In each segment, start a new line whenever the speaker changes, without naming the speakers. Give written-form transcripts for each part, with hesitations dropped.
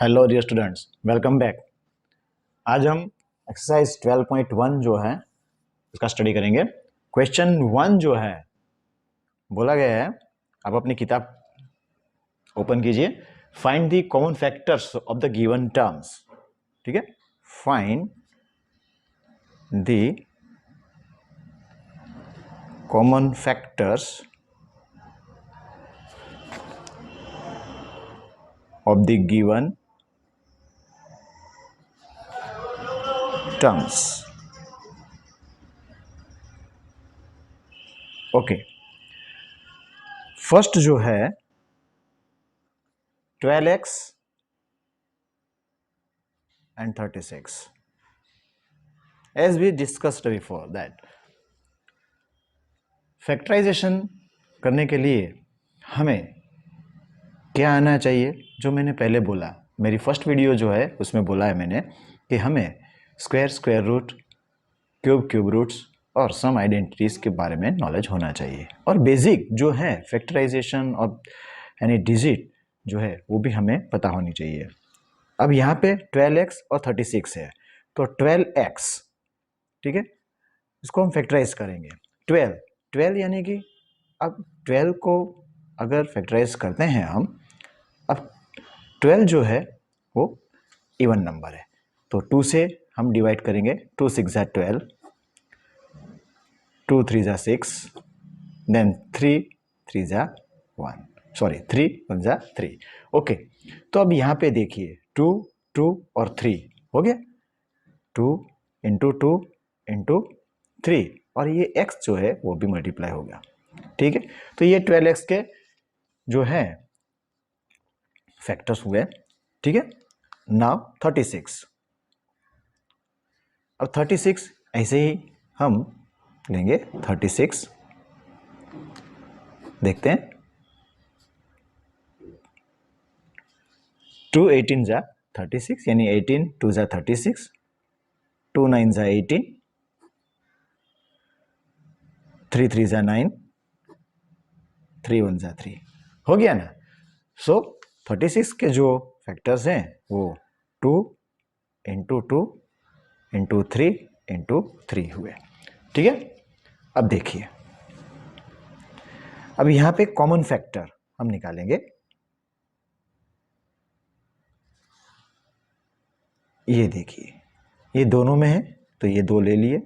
Hello dear students, welcome back. आज हम exercise 12.1 जो है उसका स्टडी करेंगे। क्वेश्चन 1 जो है बोला गया है, आप अपनी किताब ओपन कीजिए। Find the common factors of the given terms. ठीक है, find the common factors of the given terms. Okay, first जो है 12x and 36, as we discussed before that factorisation करने के लिए हमें क्या आना चाहिए। जो मैंने पहले बोला, मेरी फर्स्ट वीडियो जो है उसमें बोला है मैंने कि हमें स्क्वायर रूट, क्यूब रूट्स और सम आइडेंटिटीज के बारे में नॉलेज होना चाहिए, और बेसिक जो है फैक्टराइजेशन और यानी डिजिट जो है वो भी हमें पता होनी चाहिए। अब यहाँ पे 12x और 36 है, तो 12x, ठीक है, इसको हम फैक्टराइज करेंगे। 12 यानी कि अब 12 को अगर फैक्टराइज करते हैं हम, अब 12 जो है वो इवन नंबर है, तो 2 से हम डिवाइड करेंगे। 2 6 ज़ा 12, 2 3 ज़ा 6, देन 3 3 ज़ा 1, सॉरी 3 1 ज़ा 3। ओके, तो अब यहाँ पे देखिए 2 2 और 3 हो गया, 2 इंटू 2 इंटू 3, और ये x जो है वो भी मल्टीप्लाई हो गया। ठीक है, तो ये 12x के जो है फैक्टर्स हुए। ठीक है, नाउ 36। अब 36 ऐसे ही हम लेंगे। 36 देखते हैं, 2 18 ज़ा 36 यानी 18 2 ज़ा 36, 2 9 ज़ा 18, 3 3 ज़ा 9, 3 1 ज़ा 3, हो गया ना। सो 36 के जो फैक्टर्स हैं वो 2 इंटू 2 इंटू 3 इंटू 3 हुए। ठीक है, अब देखिए, अब यहां पे कॉमन फैक्टर हम निकालेंगे। ये देखिए, ये दोनों में है तो ये 2 ले लिए,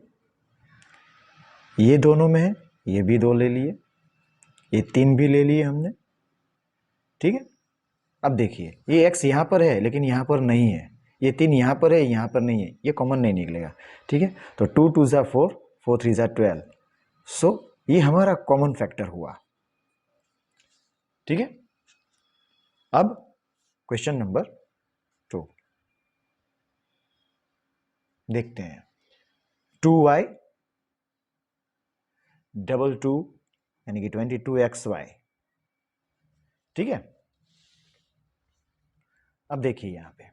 ये दोनों में है ये भी 2 ले लिए, ये 3 भी ले लिए हमने। ठीक है, अब देखिए ये x यहां पर है लेकिन यहां पर नहीं है, ये 3 यहां पर है यहां पर नहीं है, ये कॉमन नहीं निकलेगा। ठीक है, तो 2 2 ज़ा 4, 4 3 ज़ा 12, सो ये हमारा कॉमन फैक्टर हुआ। ठीक है, अब क्वेश्चन नंबर 2 देखते हैं। 2y डबल 2 यानी कि 22xy। ठीक है, अब देखिए यहां पे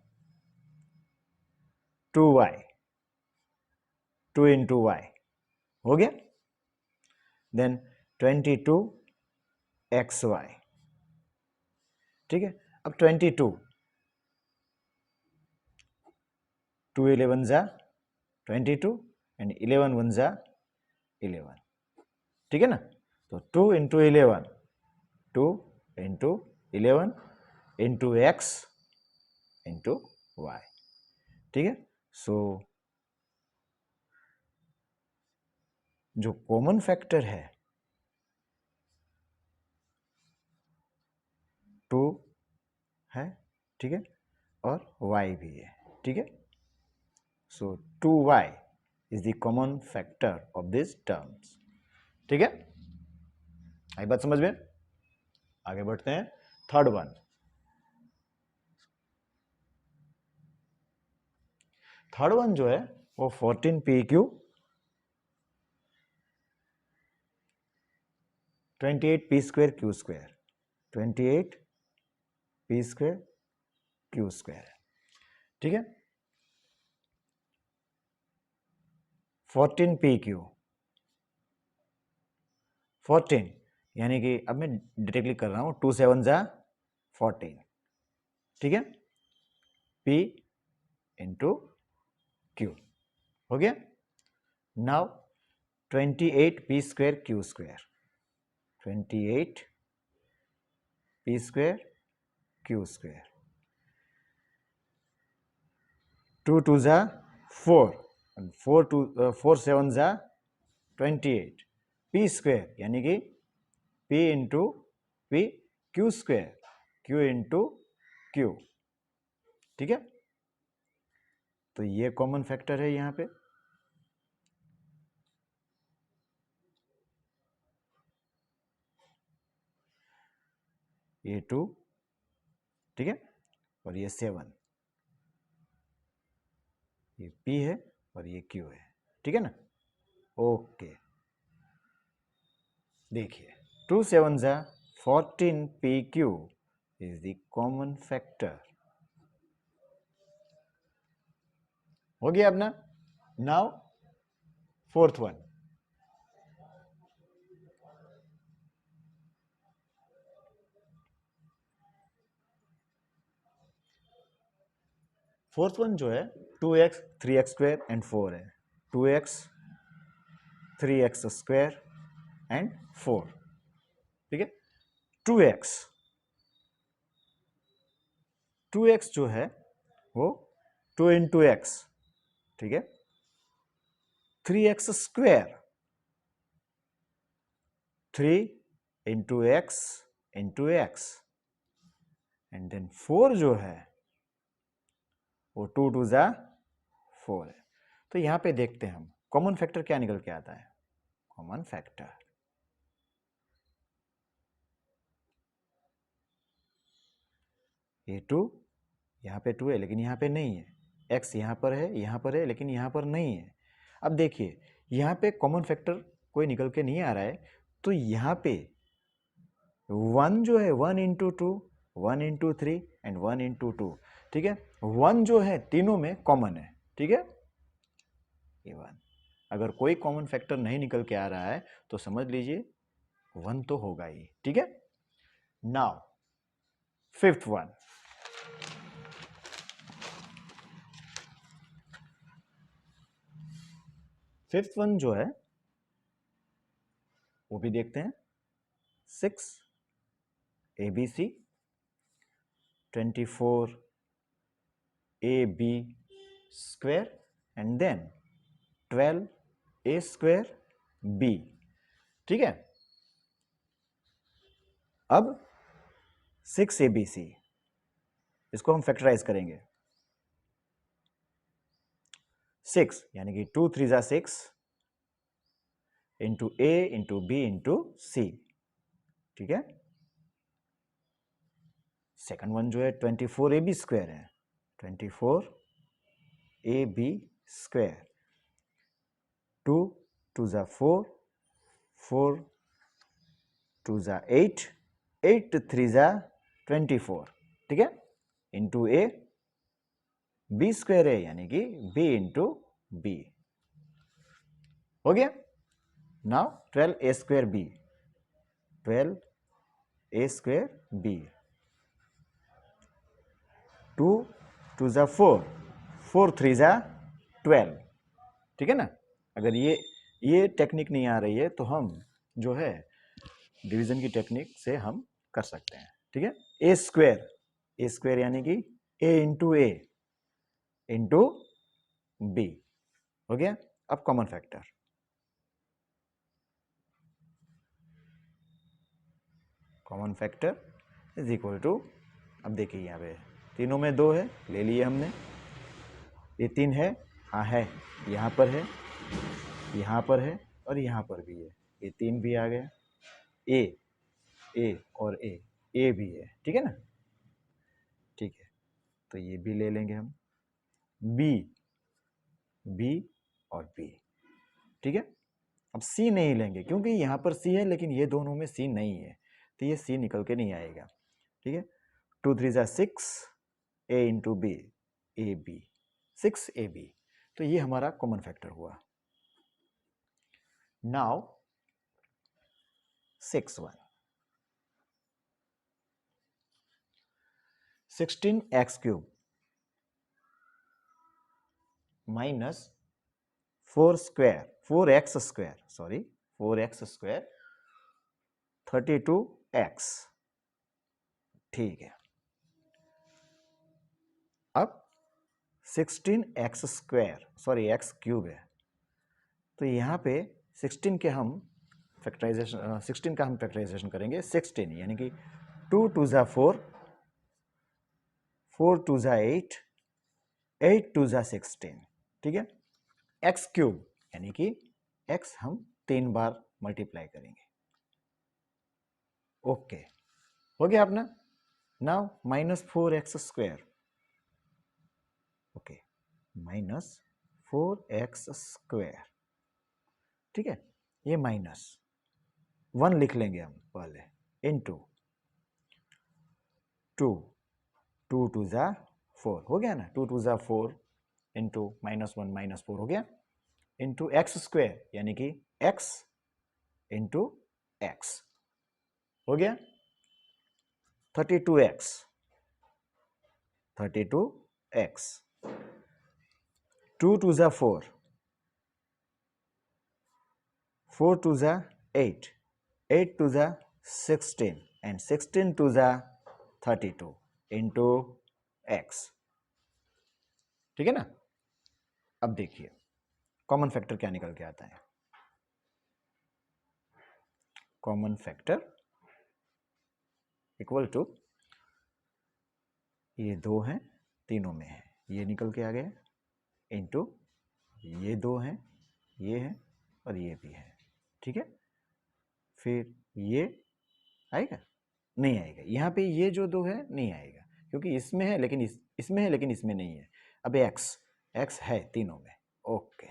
2y 2 इंटू वाई हो गया, देन 22xy। ठीक है, अब 22 2 11 ज़ा 22 एंड 11 1 ज़ा 11। ठीक है ना, तो 2 into 11, 2 into 11 into x into y. ठीक है, सो जो कॉमन फैक्टर है 2 है, ठीक है, और y भी है। ठीक है, सो 2y is the common factor of this terms. ठीक है, आई बात समझ में? आगे बढ़ते हैं। थर्ड वन, जो है वो 14pq 28p square q square, 28p square q square. ठीक है, 14pq 14 यानी कि अब मैं डायरेक्टली कर रहा हूं, 2 7 ज़ा 14। ठीक है, P इंटू क्यू हो गया। Now 28P square Q square, 28P square Q square, 2 2 जा 4 and 4 7 जा 28 P स्क्वायर यानी कि P into P Q square, Q into Q. ठीक है, तो ये कॉमन फैक्टर है यहाँ पे। ये 2, ठीक है, और ये 7, ये P है और ये Q है। ठीक है ना, ओके। देखिए 2 7 जा 14 PQ is the common factor. हो गया अपना। Now fourth one, fourth one जो है 2x 3x स्क्वायर एंड 4 है। 2x 3x square and 4। ठीक है, 2x 2x जो है वो 2 इंटू एक्स, ठीक है, 3x square 3 into x and then 4 जो है वो 2 2 जा 4 है। तो यहां पे देखते हैं हम कॉमन फैक्टर क्या निकल के आता है। कॉमन फैक्टर ये 2 यहां पे 2 है लेकिन यहां पे नहीं है, x यहां पर है लेकिन यहां पर नहीं है। अब देखिए यहां पे कॉमन फैक्टर कोई निकल के नहीं आ रहा है, तो यहां पे 1 जो है 1 इंटू 2 1 इंटू 3 एंड 1 इंटू 2। ठीक है, 1 जो है तीनों में कॉमन है। ठीक है, ये 1, अगर कोई कॉमन फैक्टर नहीं निकल के आ रहा है तो समझ लीजिए 1 तो होगा ही। ठीक है, now fifth one, fifth one जो है वो भी देखते हैं। 6 ABC 24 AB square and then 12 A square B। ठीक है, अब 6 ABC इसको हम फैक्टराइज करेंगे। 6 यानी कि 2 3 जा 6 into A into B into C। ठीक है, सेकंड वन जो है 24 AB स्क्वायर है, 24 AB स्क्वायर, 2 2 जा 4 4 2 जा 8 8 3 जा 24। ठीक है, इंटू A B स्क्वायर है यानी कि B इंटू B। हो गया। Now 12 A square B, 12 A square B, 2 2 जा 4 4 3 जा 12। ठीक है ना, अगर ये टेक्निक नहीं आ रही है तो हम जो है डिवीजन की टेक्निक से हम कर सकते हैं। ठीक है, ए स्क्वायर यानी कि ए इंटू बी। हो गया। अब common factor, common factor is equal to, अब देखिए यहाँ पे तीनों में 2 है, ले लिए हमने, ये 3 है, हाँ है, यहाँ पर है, यहाँ पर है और यहाँ पर भी है, ये 3 भी आ गया, ए और ए भी है। ठीक है ना, ठीक है, तो ये भी ले लेंगे हम, बी और बी। ठीक है, अब सी नहीं लेंगे क्योंकि यहाँ पर सी है लेकिन ये दोनों में सी नहीं है, तो ये सी निकल के नहीं आएगा। ठीक है, 2 3 जा 6 A into B, A B, 6 A B, तो ये हमारा कॉमन फैक्टर हुआ। Now 6 1, 16 x cube minus 4x² 32x। ठीक है, अब 16x² है, तो यहाँ पे 16 के हम फैक्टराइजेशन 16 का हम फैक्टराइजेशन करेंगे 16, यानी कि 2 2 ज़ा 4, 4 2 ज़ा 8, 8 2 ज़ा 16। ठीक है, x³ यानी कि x हम 3 बार मल्टीप्लाई करेंगे। ओके, हो गया अपना। Now -4x², okay, -4x²। ठीक है, ये -1 लिख लेंगे हम पहले, इनटू 2, 2 2 ज़ा 4, हो गया ना, 2 2 ज़ा 4 इंटू -1 -4 हो गया, इंटू x² यानी कि x इंटू x हो गया 32x, 32x। 2 2 ज़ा 4, 4 2 ज़ा 8, 8 2 ज़ा 16 एंड 16 2 ज़ा 32 इंटू x। ठीक है ना। अब देखिए कॉमन फैक्टर क्या निकल के आता है। कॉमन फैक्टर इक्वल टू, ये 2 हैं, तीनों में है, ये निकल के आ गया, इंटू ये 2 हैं, ये है और ये भी है। ठीक है, फिर ये आएगा, नहीं आएगा, यहाँ पे ये जो 2 है नहीं आएगा, क्योंकि इसमें है लेकिन इसमें है लेकिन इसमें नहीं है। अब x है तीनों में। ओके,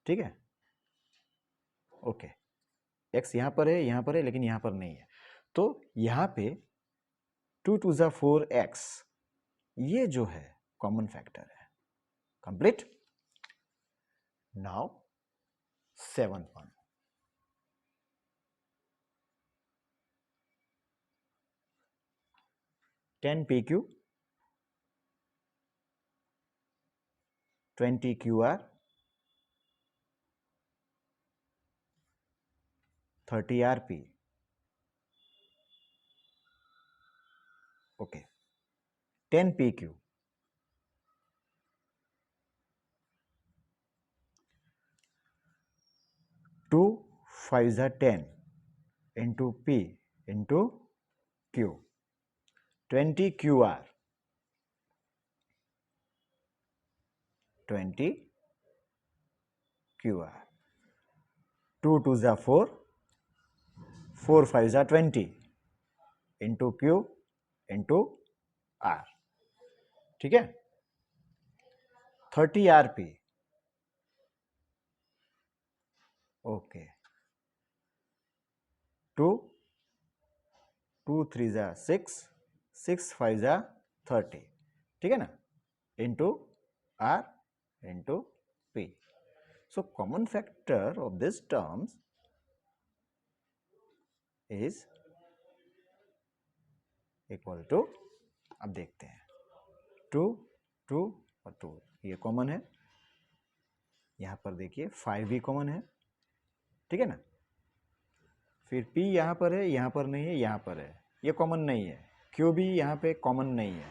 ठीक है, ओके, x यहाँ पर है लेकिन यहाँ पर नहीं है, तो यहाँ पे 2 2 ज़ा 4x, ये जो है कॉमन फैक्टर है। Complete. Now 7th one, 10pq 20qr 30rp। Okay, 10pq 2 5 ज़ा 10 into p into q, 20qr 20qr, 2 2 ज़ा 4, 4 5 ज़ा 20 इंटू q इंटू r। ठीक है, 30rp। ओके, 2 2 3 ज़ा 6, 6 5 ज़ा 30। ठीक है ना, into r into p। So common factor of this terms is equal to, अब देखते हैं, 2 2 और 2, ये कॉमन है, यहाँ पर देखिए 5 भी कॉमन है। ठीक है ना, फिर p यहाँ पर है, यहाँ पर नहीं है, यहाँ पर है, ये कॉमन नहीं है, q भी यहाँ पे कॉमन नहीं है।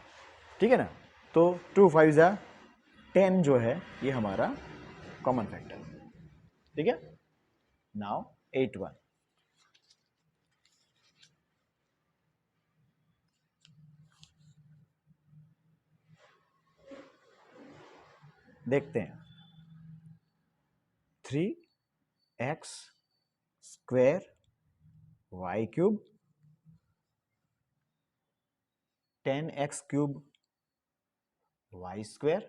ठीक है ना, तो 2 5 ज़ा 10 जो है ये हमारा कॉमन फैक्टर है। ठीक है, नाउ 8 1, देखते हैं, 3x² y³ 10x³ y²,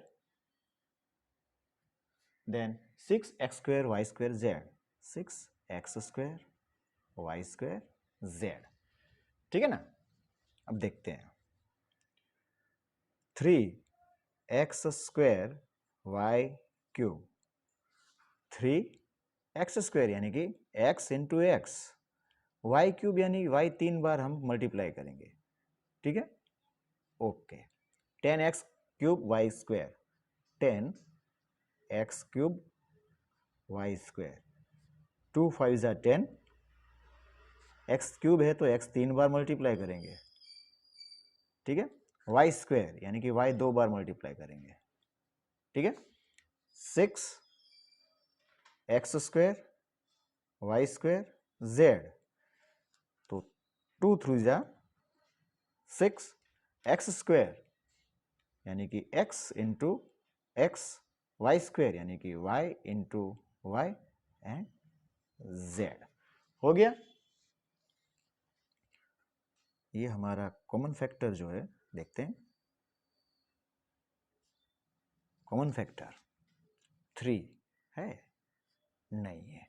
then 6x² y² z, 6x² y² z। ठीक है ना, अब देखते हैं, 3x² y³ 3x² यानी कि x इंटू एक्स, y³ यानी y 3 बार हम मल्टीप्लाई करेंगे। ठीक है, okay, 10x³ y², 10 x cube y square, 2 5 ज़ा 10, एक्स क्यूब है तो एक्स 3 बार मल्टीप्लाई करेंगे, ठीक है, वाई स्क्वायर यानी कि वाई 2 बार मल्टीप्लाई करेंगे, ठीक है, 6 x square y square z, तो 2 3 ज़ा 6 एक्स स्क्वायर यानी कि x into x, y square यानी कि y into y and z हो गया। ये हमारा कॉमन फैक्टर जो है देखते हैं, कॉमन फैक्टर 3 है, नहीं है,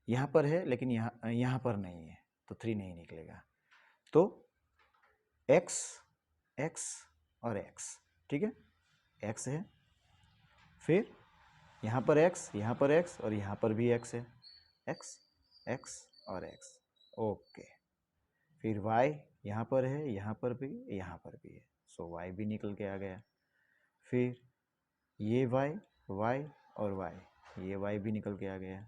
यहां पर है लेकिन यहां पर नहीं है तो 3 नहीं निकलेगा, तो x x और x, ठीक है, x है, फिर यहां पर x, यहां पर x और यहां पर भी x है, x x और x, ओके, फिर y यहाँ पर है, यहाँ पर भी है, सो y भी निकल के आ गया, फिर ये y और y, ये y भी निकल के आ गया,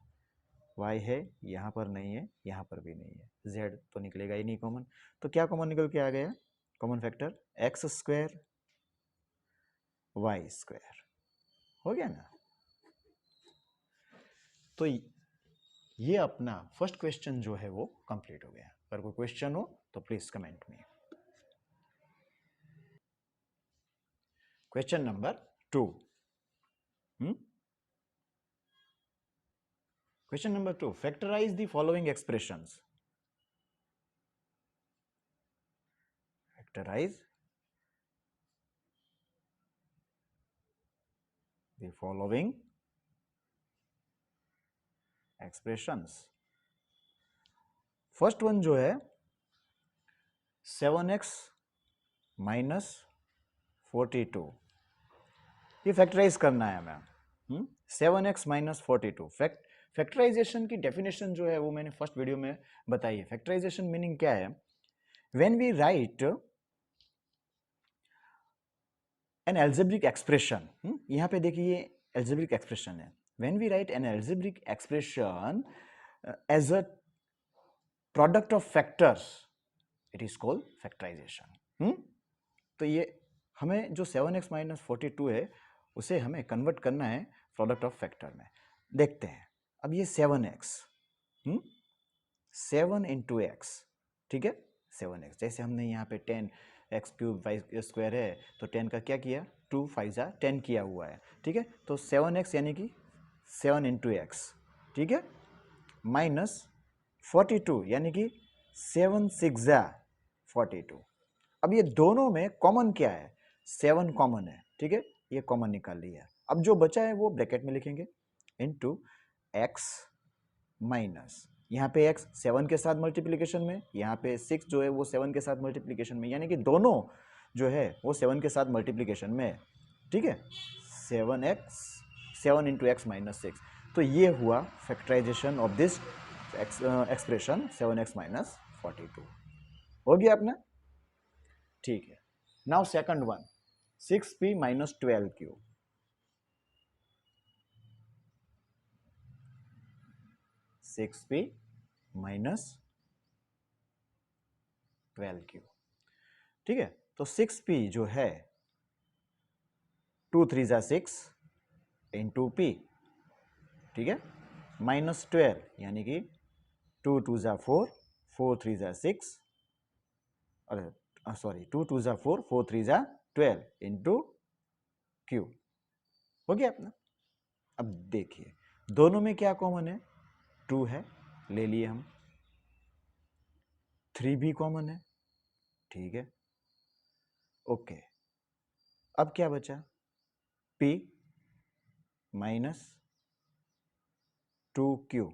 y है, यहाँ पर नहीं है, यहाँ पर भी नहीं है, z तो निकलेगा ही नहीं कॉमन, तो क्या कॉमन निकल के आ गया, common factor x square y square, हो गया ना। तो ये अपना फर्स्ट क्वेश्चन जो है वो कंप्लीट हो गया। अगर कोई क्वेश्चन हो तो प्लीज कमेंट में। Question number 2, question number 2, factorise the following expressions, factorise the following expressions. First one जो है 7x माइनस 42, ये फैक्टराइज करना है हमें। 7x माइनस 42, फैक्टराइजेशन की डेफिनेशन जो है वो मैंने फर्स्ट वीडियो में बताई है। फैक्टराइजेशन मीनिंग क्या है, when we write an algebraic expression, यहां पे देखिए एल्जेब्रिक एक्सप्रेशन है, when we write an algebraic expression as a product of factors, it is called factorisation. तो ये हमें जो 7x माइनस 42 है उसे हमें कन्वर्ट करना है प्रोडक्ट ऑफ फैक्टर में। देखते हैं, अब ये 7x, 7 इंटू एक्स, ठीक है, 7x, जैसे हमने यहाँ पे 10 एक्स क्यूब वाई स्क्वायर है तो 10 का क्या किया, 2 5 ज़ा 10 किया हुआ है, ठीक है, तो 7x यानी कि 7 इंटू एक्स, ठीक है, माइनस 42 यानी कि 7 6 ज़ा 42। अब ये दोनों में कॉमन क्या है, 7 कॉमन है, ठीक है, ये कॉमन निकाल लिया, अब जो बचा है वो ब्रैकेट में लिखेंगे, इनटू x माइनस, यहाँ पे x 7 के साथ मल्टीप्लिकेशन में, यहाँ पे 6 जो है वो 7 के साथ मल्टीप्लिकेशन में, यानी कि दोनों जो है वो 7 के साथ मल्टीप्लिकेशन में, ठीक है, 7 इंटू एक्स माइनस 6, तो ये हुआ factorisation of this expression 7x minus 42, हो गया अपना, ठीक है। Now second one 6p minus 12q, 6p minus 12q, ठीक है, तो 6p जो है 2 3 ज़ा 6 इंटू p, ठीक है, माइनस 12 यानी कि 2 2 ज़ा 4 4 3 ज़ा 6, अरे सॉरी 2 2 ज़ा 4 4 3 ज़ा 12 इंटू q, हो गया अपना। अब देखिए दोनों में क्या कॉमन है, 2 है, ले लिए हम, 3 भी कॉमन है, ठीक है, ओके, अब क्या बचा, p माइनस 2q,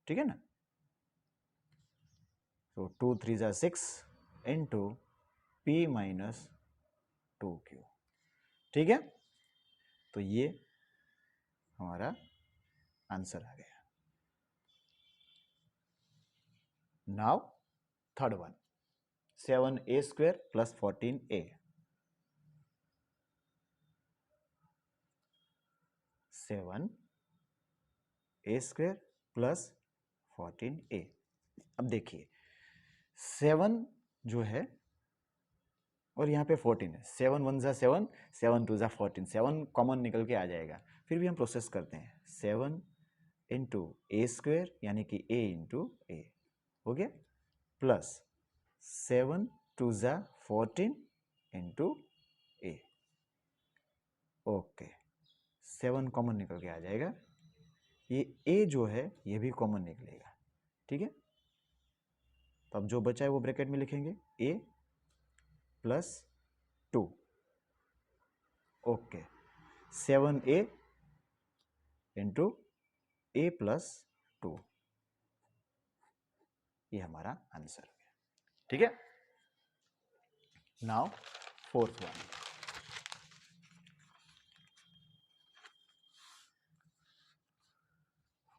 ठीक है ना, तो 2 3 ज़ा 6 इंटू p माइनस 2q, ठीक है, तो ये हमारा आंसर आ गया। Now third one 7a square plus 14a, 7a² plus 14a। अब देखिए 7 जो है और यहाँ पे 14 है, 7 1 ज़ा 7, 7 2 ज़ा 14, 7 कॉमन निकल के आ जाएगा। फिर भी हम प्रोसेस करते हैं, 7 इंटू a² यानी कि a इंटू a हो गया, प्लस 7 2 ज़ा 14 इंटू a। ओके, 7 कॉमन निकल के आ जाएगा, ये a जो है ये भी कॉमन निकलेगा, ठीक है। तो अब जो बचा है वो ब्रैकेट में लिखेंगे, a plus 2। Okay, 7a into a plus 2, ये हमारा आंसर हो गया, ठीक है। Now fourth one,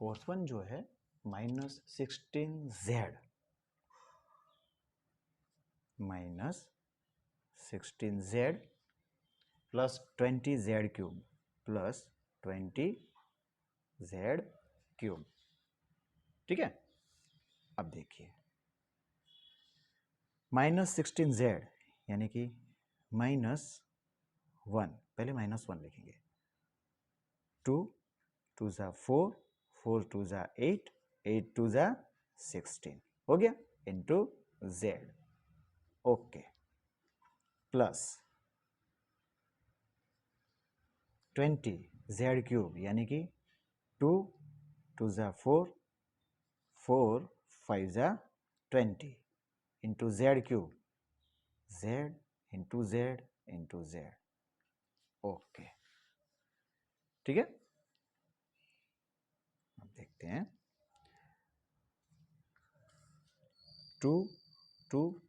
fourth one जो है -16z -16z plus 20z cube plus 20z cube, ठीक है। अब देखिए -16z यानी कि -1, पहले -1 लिखेंगे, 2 2 ज़ा 4, 4 2 ज़ा 8, 8 2 ज़ा 16 हो गया, into z। Okay, plus 20z cube यानी कि 2 2 ज़ा 4, 4 5 ज़ा 20 into z cube, z into z into z। Okay, ठीक है। अब देखते हैं, 2 2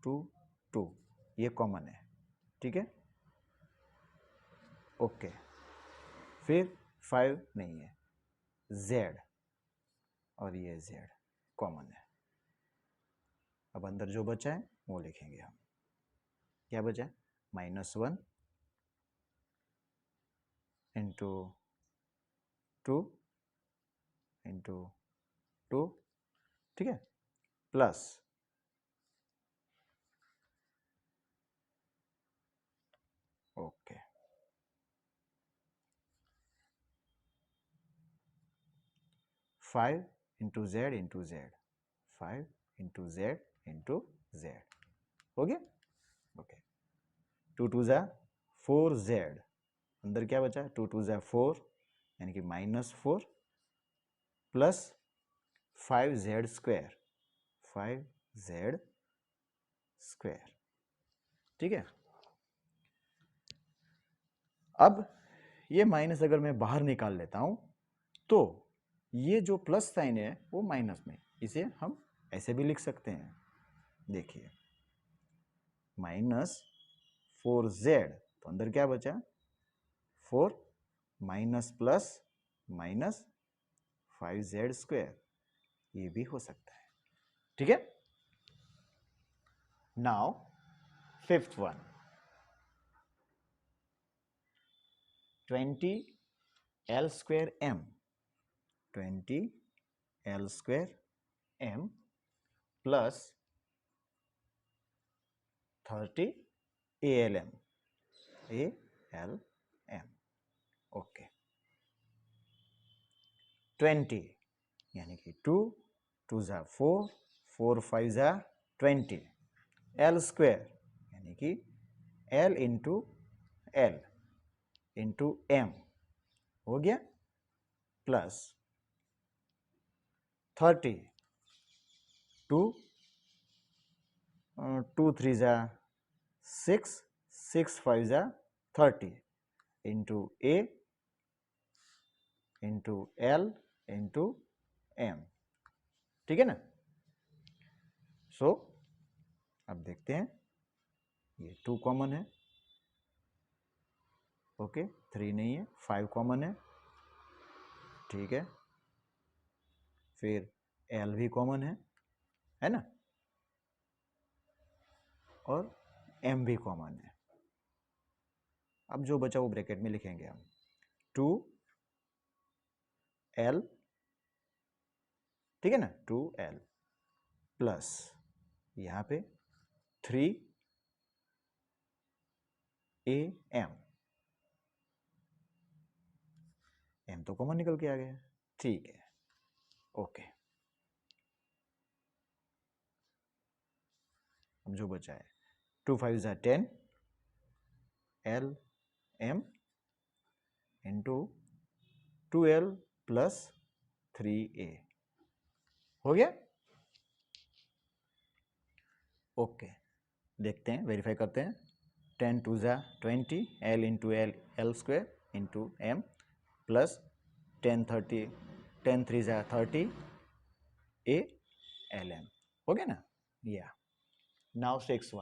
2 2 ये कॉमन है, ठीक है। ओके, फिर 5 नहीं है, z और ये z कॉमन है। अब अंदर जो बचा है वो लिखेंगे हम, क्या बचा है, -1 इंटू 2 इंटू 2, ठीक है, plus okay 5 into z into z, 5 into z into z हो गया। ओके, 2 2 ज़ा 4z, अंदर क्या बचा, 2 2 ज़ा 4 यानी कि -4 plus 5z square, 5z square, ठीक है। अब ये माइनस अगर मैं बाहर निकाल लेता हूं तो ये जो प्लस साइन है वो माइनस में, इसे हम ऐसे भी लिख सकते हैं, देखिए -4z, तो अंदर क्या बचा, 4 minus plus minus 5z square, ये भी हो सकता है, ठीक है। Now fifth one, 20l square m, 20l square m plus 30 ALM, okay, 20 यानी कि 2 2 ज़ा 4, 4 5 ज़ा 20, l स्क्वायर यानी कि l into l into m हो गया, प्लस 30, 2 2 3 ज़ा 6, 6 5 ज़ा 30 इंटू ए इंटू एल इंटू एम, ठीक है ना। सो अब देखते हैं, ये 2 कॉमन है, ओके, 3 नहीं है, 5 कॉमन है, ठीक है, फिर एल भी कॉमन है ना, और एम भी कॉमन है। अब जो बचा वो ब्रैकेट में लिखेंगे हम, 2 एल, ठीक है ना, 2L प्लस यहाँ पे 3AM, M तो कॉमन निकल के आ गया, ठीक है, ओके। अब जो बचा है 2 5 ज़ा 10 L M into 2L plus 3A, हो गया, ओके। देखते हैं, वेरीफाई करते हैं। 10 2 ज़ा 20 L into L square into M plus 10 3 ज़ा 30 A L M, हो गया ना, या नाउ 6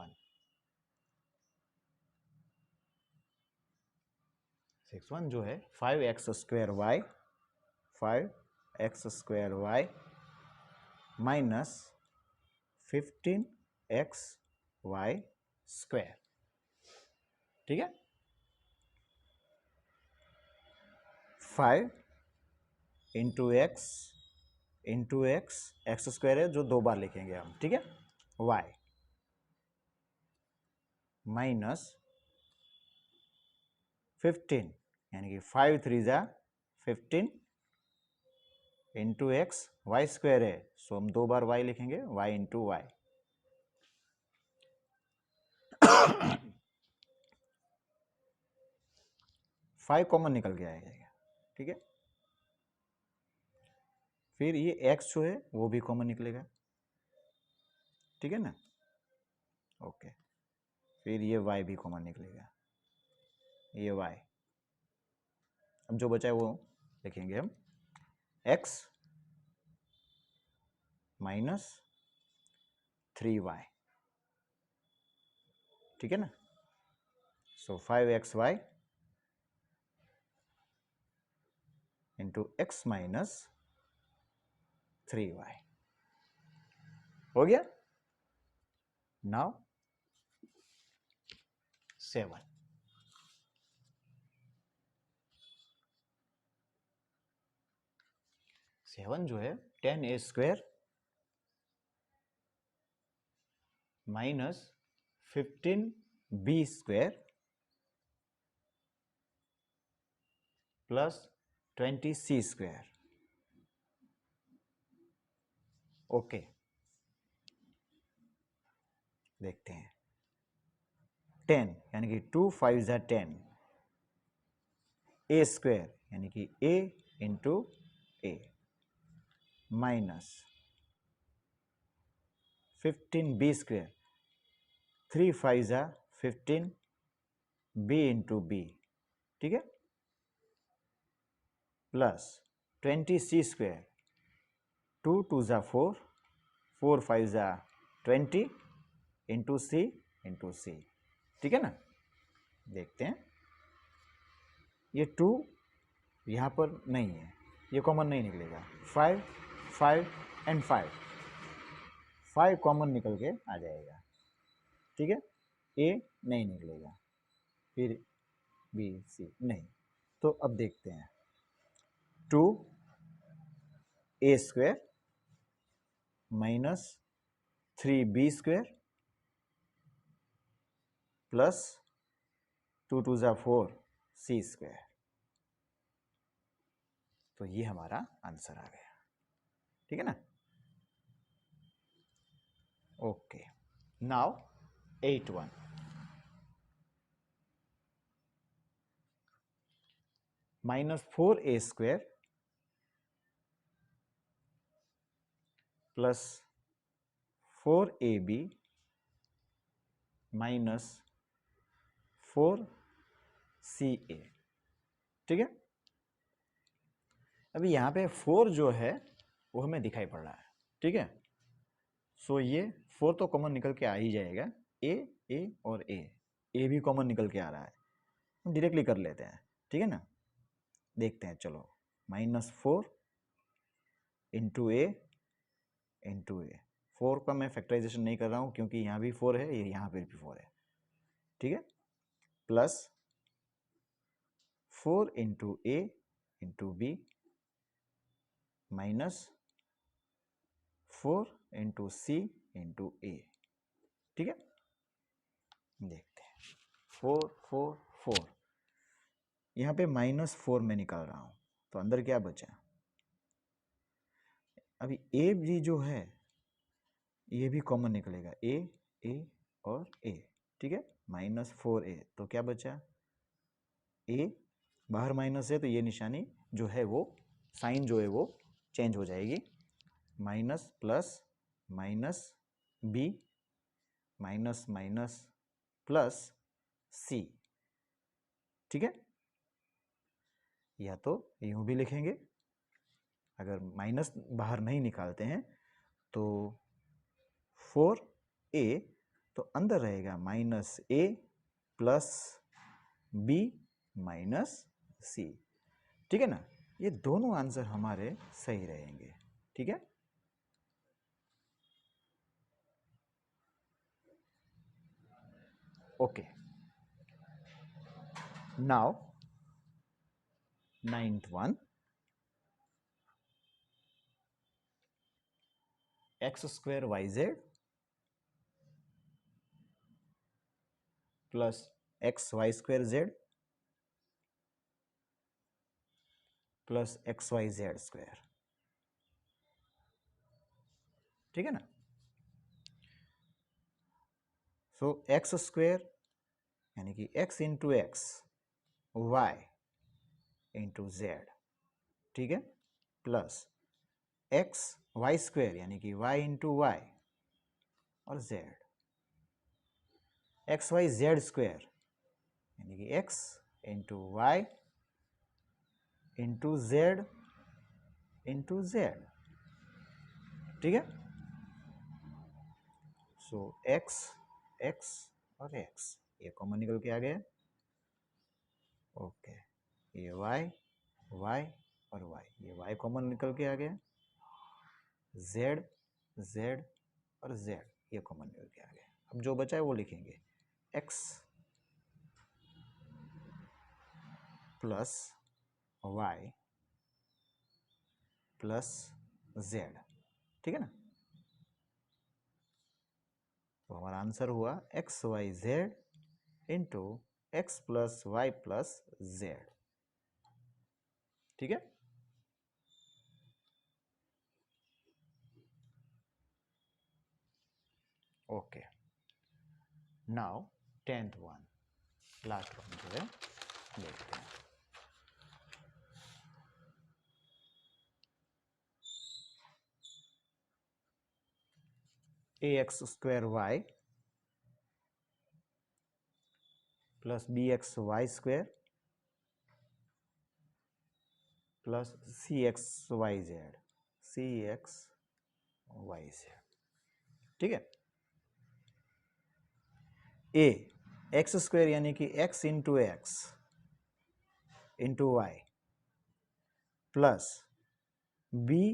1 जो है 5x square y, 5x square y minus 15x y square, ठीक है। 5 इंटू एक्स स्क्वायर है जो 2 बार लिखेंगे हम, ठीक है, y माइनस 15 यानी कि 5 3 ज़ा 15 इंटू एक्स, वाई स्क्वायर है सो हम 2 बार y लिखेंगे, y इंटू वाई। 5 कॉमन निकल के आएगा, ठीक है। फिर ये x जो है वो भी कॉमन निकलेगा, ठीक है ना, ओके। फिर ये y भी कॉमन निकलेगा, ये y। अब जो बचा है वो लिखेंगे हम x माइनस 3y, ठीक है ना। सो 5xy into x minus 3y, हो गया। नाउ 7, जो है 10a square minus 15b square plus 20c square, okay. देखते हैं 10 यानी कि 2 5 ज़ा 10, a स्क्वायर यानी कि a into a minus 15b square, 3 5 ज़ा 15 b इंटू b, ठीक है, प्लस 20c स्क्वायर, 2 2 ज़ा 4 4 5 ज़ा 20 इंटू c, ठीक है ना। देखते हैं ये 2 यहाँ पर नहीं है, ये कॉमन नहीं निकलेगा, 5 5 एंड 5 कॉमन निकल के आ जाएगा, ठीक है। ए नहीं निकलेगा, फिर बी सी नहीं। तो अब देखते हैं 2a square minus 3b square plus 2 2 ज़ा 4 c स्क्वायर, तो ये हमारा आंसर आ गया, ठीक है ना, okay. Now 8 1, minus 4a square plus 4ab minus 4ca, ठीक है। अभी यहाँ पे 4 जो है वो हमें दिखाई पड़ रहा है, ठीक है। सो ये 4 तो कॉमन निकल के आ ही जाएगा, ए और ए भी कॉमन निकल के आ रहा है, हम डायरेक्टली कर लेते हैं, ठीक है ना। देखते हैं, चलो माइनस 4 इंटू ए 4 का मैं फैक्टराइजेशन नहीं कर रहा हूँ क्योंकि यहाँ भी 4 है, ये यहाँ पर भी 4 है, ठीक है, प्लस 4 इंटू ए इंटू बी 4 इंटू सी इंटू ए। ठीक है, देखते हैं 4 4 4, यहाँ पे -4 में निकाल रहा हूँ, तो अंदर क्या बचा? अभी ए भी जो है ये भी कॉमन निकलेगा, ए और ए। ठीक है, -4a, तो क्या बचा? ए, बाहर माइनस है तो ये निशानी जो है वो साइन जो है वो चेंज हो जाएगी, minus plus minus B minus minus plus C. ठीक है, या तो यूं भी लिखेंगे, अगर माइनस बाहर नहीं निकालते हैं तो 4a, तो अंदर रहेगा -a प्लस बी माइनस सी। ठीक है ना, ये दोनों आंसर हमारे सही रहेंगे। ठीक है, okay. Now 9th one, x square yz plus xy square z plus xyz square. ठीक है ना, सो एक्स स्क्वायर यानी कि x into x, y into z. ठीक है, प्लस x y स्क्वायर यानी कि y इंटू वाई और z, x y z square यानी कि x into y into z into z. ठीक है, सो x x और x ये कॉमन निकल के आ गया। ओके, ये y y और y, ये y कॉमन निकल के आ गया। z z और z ये कॉमन निकल के आ गया। अब जो बचा है वो लिखेंगे, x plus y plus z। ठीक है ना, तो हमारा आंसर हुआ x y z into x plus y plus z. ठीक है, okay. Now 10th one, last one जो है देखते हैं। A x square y plus B x y square plus C x y z, C x y z. ठीक है, A x square यानी कि x into y plus B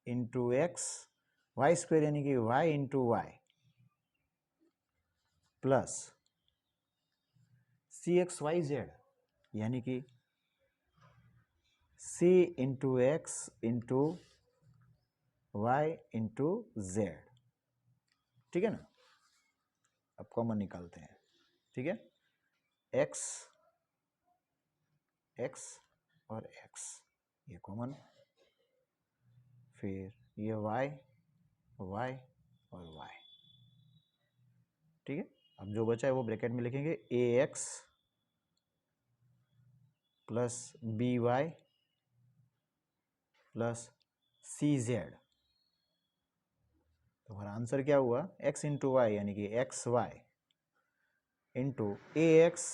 into x y square यानी कि y into y plus C x y z यानी कि C into x into y into z. ठीक है ना, अब कॉमन निकालते हैं। ठीक है, एक्स एक्स और एक्स ये कॉमन, फिर ये वाई वाई और वाई। ठीक है, अब जो बचा है वो ब्रैकेट में लिखेंगे, A x plus B y plus C z. तो हमारा आंसर क्या हुआ, एक्स इंटू वाई यानी कि x y into A x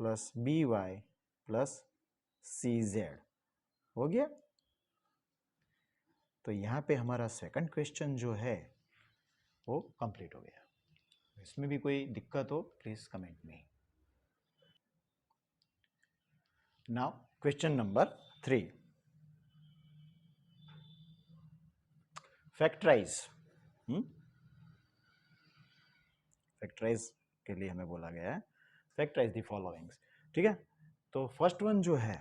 plus B y plus C z हो गया। तो यहाँ पे हमारा सेकंड क्वेश्चन जो है वो कंप्लीट हो गया। इसमें भी कोई दिक्कत हो प्लीज कमेंट में। Now question number 3, factorise. Factorise के लिए हमें बोला गया है, फैक्टराइज द फॉलोइंग्स। ठीक है, तो फर्स्ट वन जो है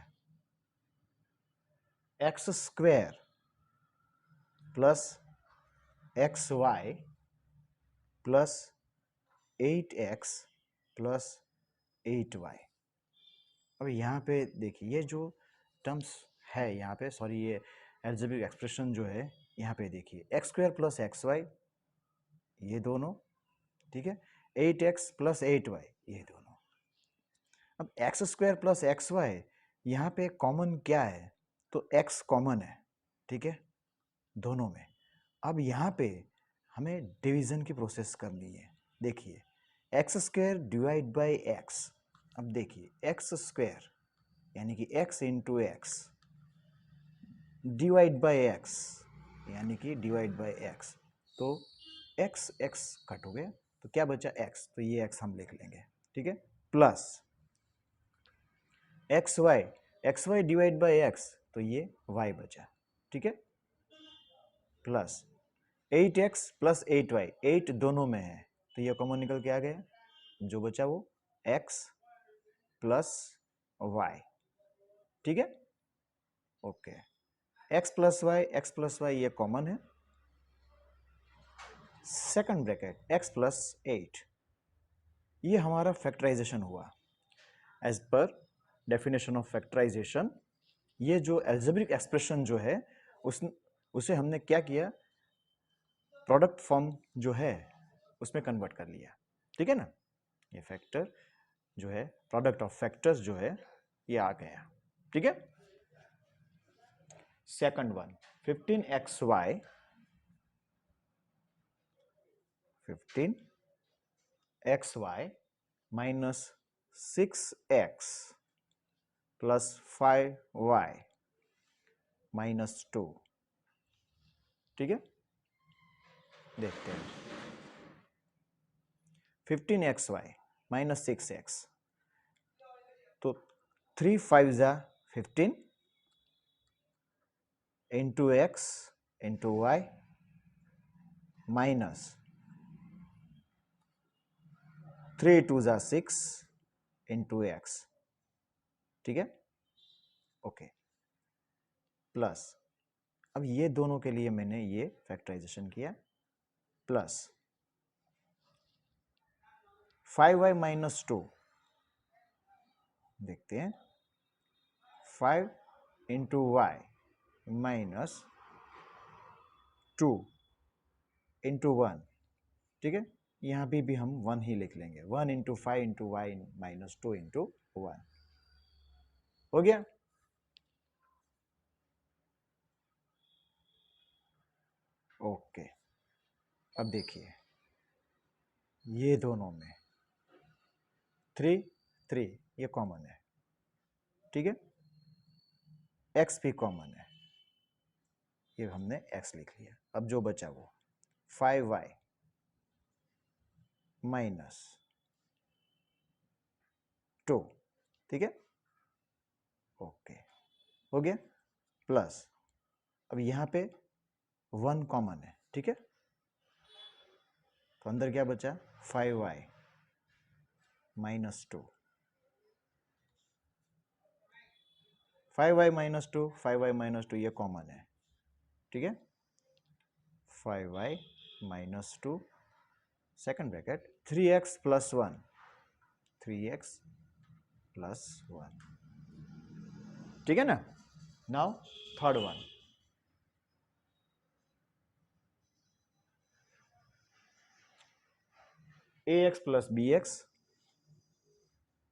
x square plus x y plus 8x plus 8y। अब यहाँ पे देखिए ये जो टर्म्स है यहाँ पे, सॉरी ये एल्जेब्रिक एक्सप्रेशन जो है यहाँ पे देखिए, x square plus x y ये दोनों, ठीक है, 8x प्लस 8y ये दोनों। अब x square plus x y यहाँ पे कॉमन क्या है, तो x कॉमन है, ठीक है, दोनों में। अब यहाँ पे हमें डिवीजन की प्रोसेस करनी है। देखिए x square divide by x, अब देखिए एक्स स्क्वायर यानी कि x into x divide by x यानी कि डिवाइड बाई एक्स, तो x x कट हो गया तो क्या बचा x, तो ये x हम लिख लेंगे, ठीक है, plus x y divide by x, तो ये y बचा, ठीक है, प्लस 8x प्लस 8y, 8 दोनों में है तो ये कॉमन निकल के आ गया, जो बचा वो x प्लस y, ठीक है, ओके, x प्लस वाई ये कॉमन है, सेकंड ब्रैकेट x प्लस 8, ये हमारा फैक्टराइजेशन हुआ। As per definition of factorisation, ये जो एल्जेब्रिक एक्सप्रेशन जो है उसे हमने क्या किया, प्रोडक्ट फॉर्म जो है उसमें कन्वर्ट कर लिया, ठीक है ना, ये फैक्टर जो है प्रोडक्ट ऑफ फैक्टर्स जो है ये आ गया, ठीक है। Second one 15xy minus 6x plus 5y minus 2, ठीक है, देखते हैं 15xy माइनस 6x, तो 3 5 जा 15 into x into y minus 3 2 जा 6 इंटू एक्स, ठीक है, ओके, प्लस अब ये दोनों के लिए मैंने ये फैक्टराइजेशन किया, प्लस 5y माइनस 2, देखते हैं 5 इंटू वाई माइनस 2 इंटू 1, ठीक है, यहाँ भी हम 1 ही लिख लेंगे, 1 into 5 into y minus 2 into 1, हो गया। ओके, अब देखिए ये दोनों में 3 3 ये कॉमन है, ठीक है, x भी कॉमन है, ये हमने x लिख लिया। अब जो बचा वो 5y माइनस 2, ठीक है, ओके, हो गया, प्लस अब यहाँ पे 1 कॉमन है, ठीक है, तो अंदर क्या बचा 5y minus 2, 5y minus 2 5y minus 2 ये कॉमन है, ठीक है, 5y minus 2 second bracket 3x plus 1 3x plus 1, ठीक है ना। Now third one ax plus bx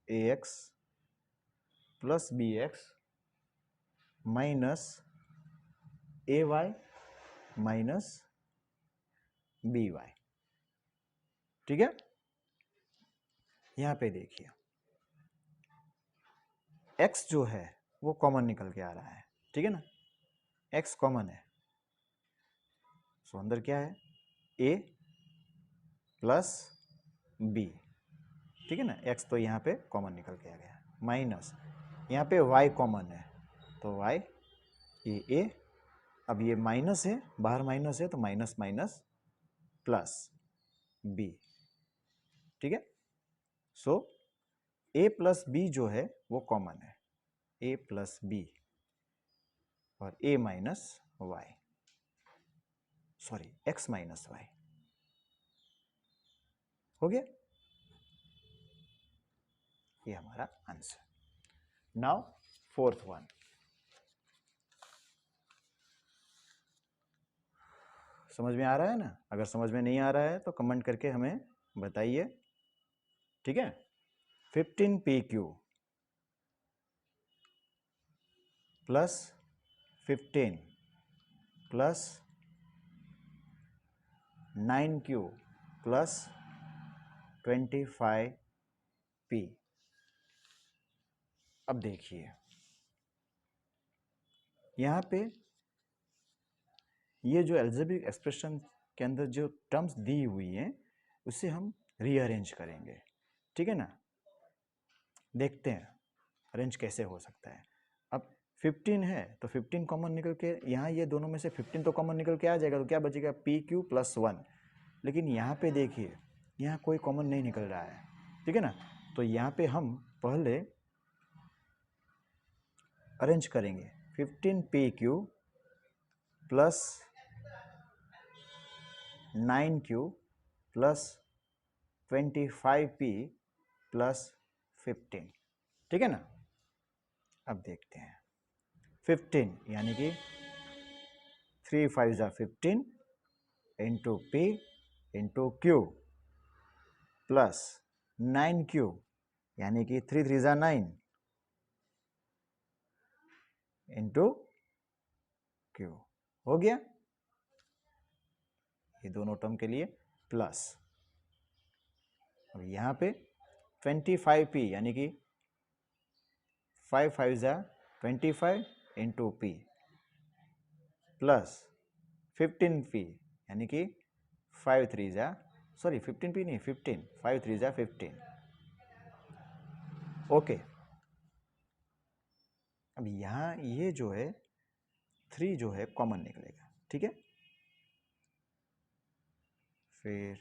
ax plus bx minus ay minus by, ठीक है, यहां पे देखिए x जो है वो कॉमन निकल के आ रहा है, ठीक है ना, x कॉमन है, सो अंदर क्या है a प्लस b, ठीक है ना, x तो यहाँ पे कॉमन निकल के आ गया, माइनस यहाँ पे y कॉमन है तो y ये a, अब ये माइनस है बाहर माइनस है तो माइनस माइनस प्लस b, ठीक है, सो a प्लस b जो है वो कॉमन है, a प्लस b और a minus y, sorry x minus y. हो गया, ये हमारा आंसर। नाउ फोर्थ वन, समझ में आ रहा है ना? अगर समझ में नहीं आ रहा है तो कमेंट करके हमें बताइए, ठीक है। 15pq plus 15 plus 9q plus 25p। अब देखिए यहाँ पे ये जो अलजेब्रिक एक्सप्रेशन के अंदर जो टर्म्स दी हुई हैं उसे हम रीअरेंज करेंगे, ठीक है ना। देखते हैं अरेंज कैसे हो सकता है। अब 15 है तो 15 कॉमन निकल के यहाँ ये दोनों में से 15 तो कॉमन निकल के आ जाएगा, तो क्या बचेगा PQ प्लस 1। लेकिन यहाँ पे देखिए यहाँ कोई कॉमन नहीं निकल रहा है, ठीक है ना। तो यहाँ पे हम पहले अरेंज करेंगे 15PQ plus 9Q plus 25P plus 15, ठीक है ना। अब देखते हैं 15 यानी कि 3 5 ज़ा 15 into P into Q plus 9Q यानी कि 3 3 ज़ा 9 इंटू Q। हो गया, ये दोनों टर्म के लिए प्लस। अब यहाँ पे 25P यानी कि 5 5 ज़ा 25 इंटू P प्लस 15P यानी कि 5 3 ज़ा, सॉरी 15P नहीं 15, 5 3 ज़ा 15। ओके, अब यहाँ ये जो है 3 जो है कॉमन निकलेगा, ठीक है। फिर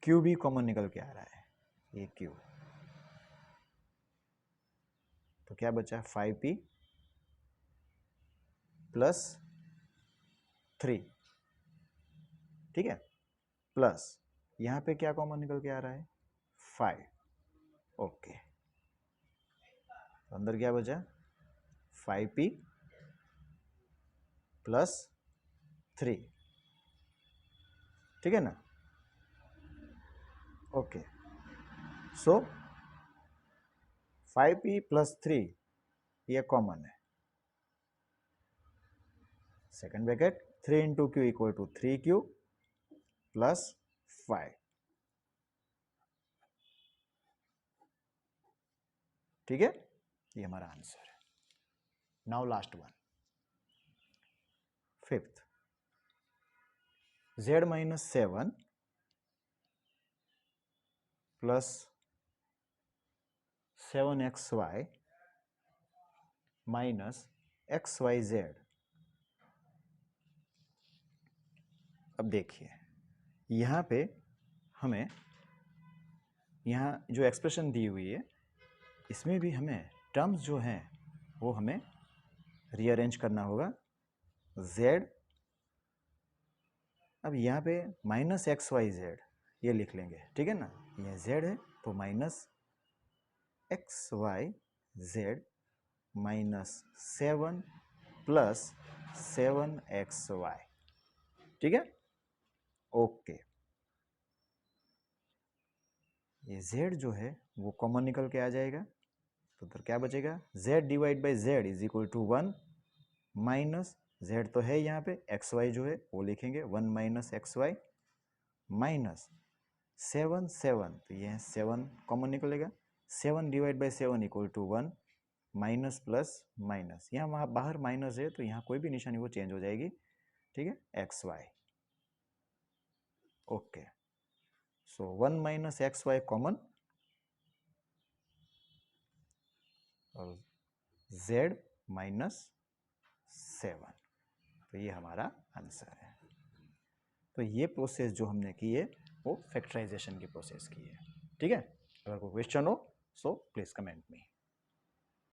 Q भी कॉमन निकल के आ रहा है, ये Q, तो क्या बचा 5P प्लस 3, ठीक है, प्लस यहाँ पे क्या कॉमन निकल के आ रहा है 5। ओके, तो अंदर क्या बचा 5P प्लस 3, ठीक है ना। ओके, सो 5P प्लस 3 ये कॉमन है, second bracket 3 into Q equal to 3Q plus 5, ठीक है, ये हमारा आंसर है। Now last one, fifth, Z minus 7 plus 7XY minus XYZ। अब देखिए यहाँ पे हमें यहाँ जो एक्सप्रेशन दी हुई है इसमें भी हमें टर्म्स जो हैं वो हमें रीअरेंज करना होगा। Z, अब यहाँ पे माइनस XYZ ये लिख लेंगे, ठीक है ना। ये Z है तो minus XYZ minus 7 plus 7XY, ठीक है। ओके, ये Z जो है वो कॉमन निकल के आ जाएगा, तो उधर क्या बचेगा Z divide by Z is equal to 1 minus Z तो है यहाँ पे, XY जो है वो लिखेंगे 1 माइनस XY माइनस 7 7, तो ये 7 कॉमन निकलेगा, 7 divide by 7 equal to 1 minus plus minus, यहाँ वहाँ बाहर माइनस है तो यहाँ कोई भी निशानी वो चेंज हो जाएगी, ठीक है, XY। ओके, सो 1 माइनस XY कॉमन और Z माइनस 7, तो ये हमारा आंसर है। तो ये प्रोसेस जो हमने की है वो फैक्टराइजेशन की प्रोसेस की है, ठीक है। अगर कोई क्वेश्चन हो सो प्लीज कमेंट मी।